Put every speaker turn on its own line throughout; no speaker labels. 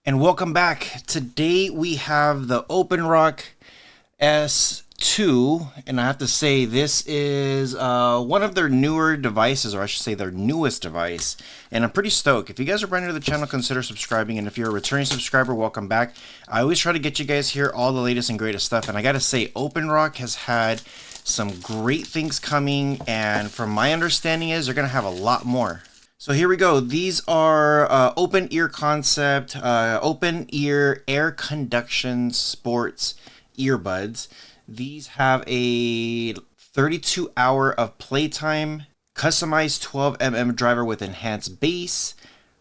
And welcome back. Today we have the OpenRock S2, and I have to say this is one of their newer devices, or I should say their newest device, and I'm pretty stoked. If you guys are brand new to the channel, consider subscribing, and if you're a returning subscriber, welcome back. I always try to get you guys here all the latest and greatest stuff, and I gotta say OpenRock has had some great things coming, and from my understanding is they're gonna have a lot more. So here we go. These are open ear concept, open ear air conduction sports earbuds. These have a 32 hour of playtime, customized 12mm driver with enhanced bass,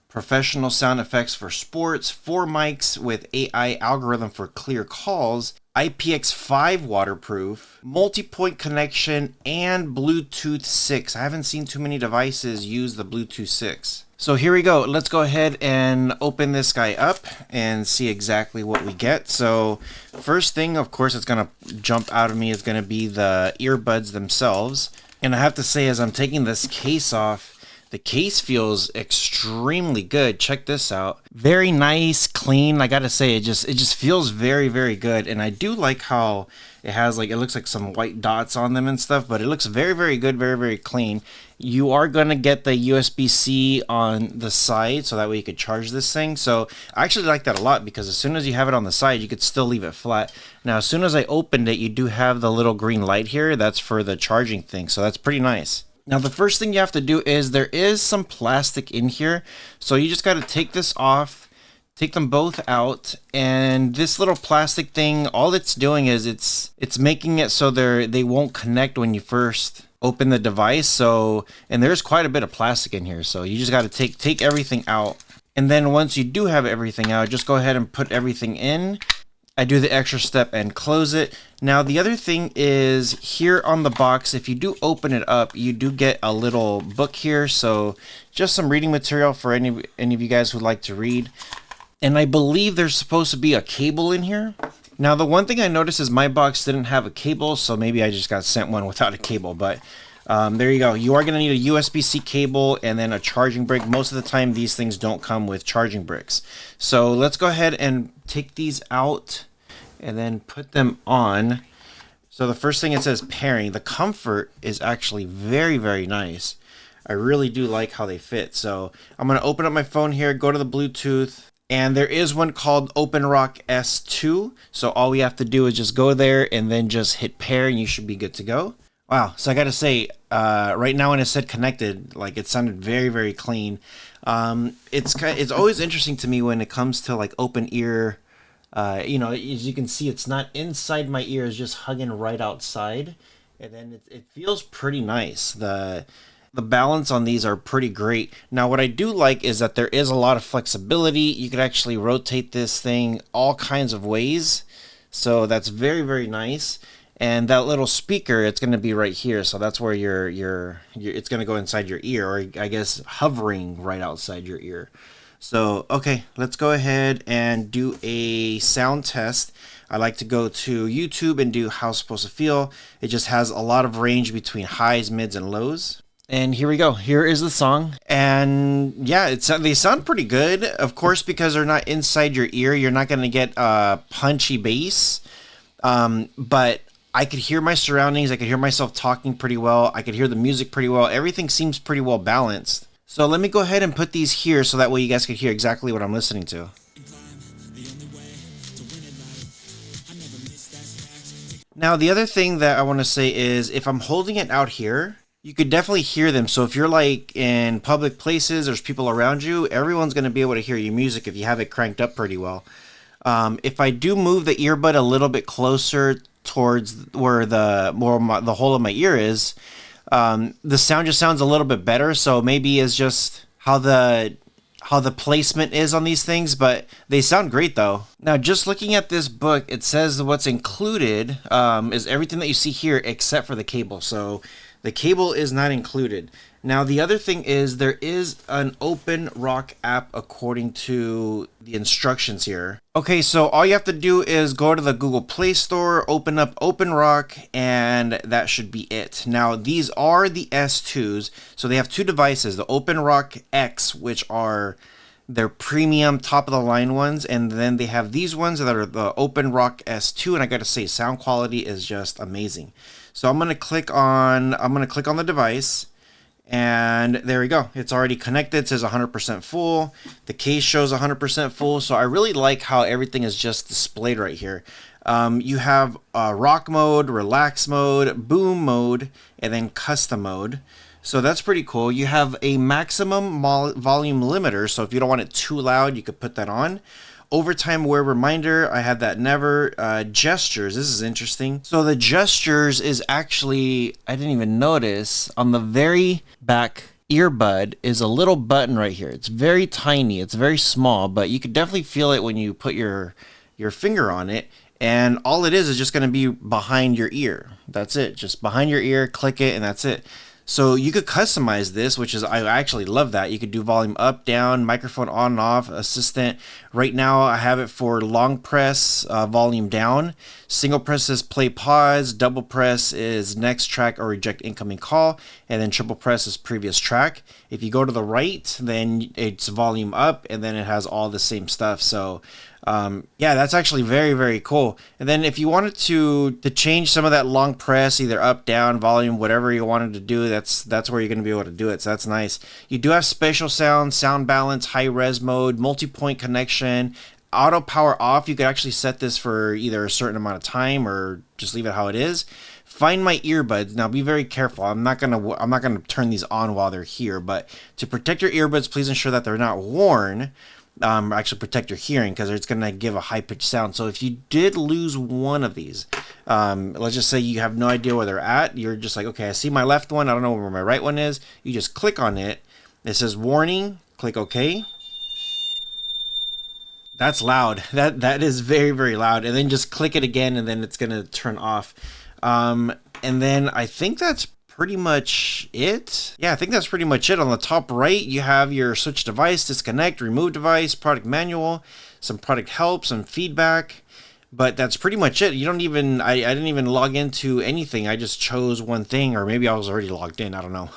professional sound effects for sports, 4 mics with AI algorithm for clear calls, IPX5 waterproof, multi-point connection, and Bluetooth 6. I haven't seen too many devices use the Bluetooth 6. So here we go. Let's go ahead and open this guy up and see exactly what we get. So first thing, of course, it's going to jump out of me is going to be the earbuds themselves. And I have to say, as I'm taking this case off, the case feels extremely good. Check this out. Very nice, clean. I gotta say, it just feels very, very good. And I do like how it has it looks like some white dots on them and stuff, but it looks very, very good, very, very clean. You are gonna get the USB-C on the side, so that way you could charge this thing. So I actually like that a lot because as soon as you have it on the side, you could still leave it flat. Now, as soon as I opened it, you do have the little green light here. That's for the charging thing, so that's pretty nice. Now, the first thing you have to do is there is some plastic in here. So you just got to take this off, take them both out. And this little plastic thing, all it's doing is it's making it so they won't connect when you first open the device. So, and there's quite a bit of plastic in here. So you just got to take everything out. And then once you do have everything out, just go ahead and put everything in. I do the extra step and close it. Now, the other thing is here on the box, if you do open it up, you do get a little book here. So just some reading material for any of you guys who'd like to read. And I believe there's supposed to be a cable in here. Now, the one thing I noticed is my box didn't have a cable, so maybe I just got sent one without a cable. But there you go. You are going to need a USB-C cable and then a charging brick. Most of the time, these things don't come with charging bricks. So let's go ahead and take these out and then put them on. So the first thing it says pairing. The comfort is actually very, very nice. I really do like how they fit. So I'm going to open up my phone here, go to the Bluetooth, and there is one called OpenRock S2. So all we have to do is just go there and then just hit pair and you should be good to go. Wow. So I got to say, right now when it said connected, it sounded very, very clean. It's always interesting to me when it comes to open ear. As you can see, it's not inside my ear, it's just hugging right outside. And then it feels pretty nice. The balance on these are pretty great. Now, what I do like is that there is a lot of flexibility. You could actually rotate this thing all kinds of ways. So that's very, very nice. And that little speaker, it's going to be right here. So that's where it's going to go inside your ear, or I guess hovering right outside your ear. So, okay, let's go ahead and do a sound test. I like to go to YouTube and do how it's supposed to feel. It just has a lot of range between highs, mids, and lows. And here we go. Here is the song. And yeah, they sound pretty good. Of course, because they're not inside your ear, you're not going to get punchy bass. But I could hear my surroundings. I could hear myself talking pretty well. I could hear the music pretty well. Everything seems pretty well balanced. So let me go ahead and put these here so that way you guys can hear exactly what I'm listening to. Now, the other thing that I want to say is if I'm holding it out here, you could definitely hear them. So if you're in public places, there's people around you, everyone's going to be able to hear your music if you have it cranked up pretty well. If I do move the earbud a little bit closer towards where the hole of my ear is, the sound just sounds a little bit better. So maybe it's just how the placement is on these things, but they sound great though. Now, just looking at this book, it says what's included is everything that you see here except for the cable. So the cable is not included. Now, the other thing is there is an OpenRock app according to the instructions here. Okay, so all you have to do is go to the Google Play Store, open up OpenRock, and that should be it. Now, these are the S2s, so they have two devices, the OpenRock X, which are They're premium, top of the line ones, and then they have these ones that are the OpenRock S2, and I gotta say, sound quality is just amazing. So I'm gonna click on the device, and there we go. It's already connected. It says 100% full. The case shows 100% full. So I really like how everything is just displayed right here. You have rock mode, relax mode, boom mode, and then custom mode. So that's pretty cool. You have a maximum volume limiter. So if you don't want it too loud, you could put that on. Overtime wear reminder, I had that never. Gestures, this is interesting. So the gestures is actually, I didn't even notice, on the very back earbud is a little button right here. It's very tiny, it's very small, but you could definitely feel it when you put your finger on it. And all it is just gonna be behind your ear. That's it, just behind your ear, click it, and that's it. So you could customize this, which is, I actually love that. You could do volume up, down, microphone on and off, assistant. Right now I have it for long press, volume down. Single press is play pause, double press is next track or reject incoming call, and then triple press is previous track. If you go to the right, then it's volume up, and then it has all the same stuff. So yeah, that's actually very, very cool. And then if you wanted to change some of that long press, either up, down, volume, whatever you wanted to do, that's where you're going to be able to do it. So that's nice. You do have spatial sound, sound balance, high res mode, multi-point connection, auto power off. You could actually set this for either a certain amount of time or just leave it how it is. Find my earbuds. Now be very careful. I'm not gonna turn these on while they're here, but to protect your earbuds, please ensure that they're not worn. Actually protect your hearing, because it's going to give a high-pitched sound. So if you did lose one of these, let's just say you have no idea where they're at, you're just like, okay, I see my left one, I don't know where my right one is. You just click on it. It says warning, click OK. That's loud. That is very, very loud. And then just click it again, and then it's going to turn off. And then I think that's pretty much it. Yeah, I think that's pretty much it. On the top right, you have your switch device, disconnect, remove device, product manual, some product help, some feedback, but that's pretty much it. You don't even, I didn't even log into anything. I just chose one thing, or maybe I was already logged in. I don't know.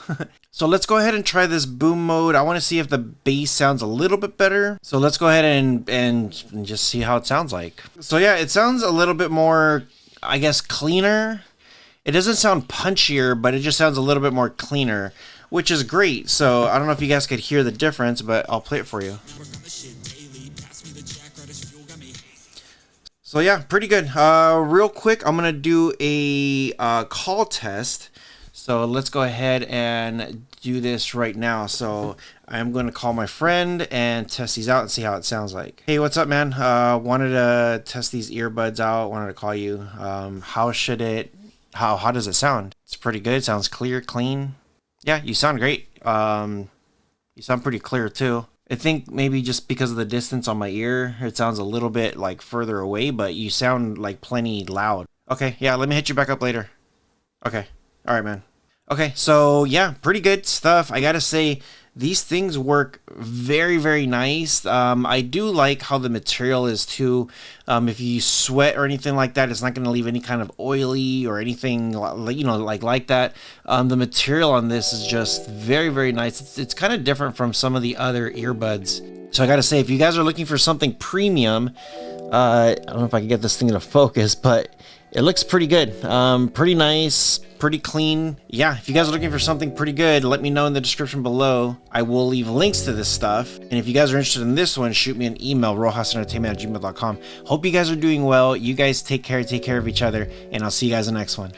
So let's go ahead and try this boom mode. I want to see if the bass sounds a little bit better. So let's go ahead and just see how it sounds like. So yeah, it sounds a little bit more, I guess, cleaner. It doesn't sound punchier, but it just sounds a little bit more cleaner, which is great. So I don't know if you guys could hear the difference, but I'll play it for you. So yeah, pretty good. Real quick, I'm gonna do a call test. So let's go ahead and do this right now. So I'm going to call my friend and test these out and see how it sounds like. Hey, what's up, man? Wanted to test these earbuds out. Wanted to call you. How does it sound? It's pretty good. It sounds clear, clean. Yeah, you sound great. You sound pretty clear too. I think maybe just because of the distance on my ear, it sounds a little bit like further away, but you sound like plenty loud. Okay, yeah, let me hit you back up later. Okay, all right, man. Okay, so yeah, pretty good stuff. I gotta say, these things work very, very nice. I do like how the material is too. If you sweat or anything like that, it's not going to leave any kind of oily or anything like that. The material on this is just very, very nice. It's kind of different from some of the other earbuds. So I got to say, if you guys are looking for something premium, I don't know if I can get this thing to focus, but it looks pretty good. Pretty nice, pretty clean. Yeah, if you guys are looking for something pretty good, let me know in the description below. I will leave links to this stuff. And if you guys are interested in this one, shoot me an email, rohasentertainment@gmail.com. Hope you guys are doing well. You guys take care of each other, and I'll see you guys in the next one.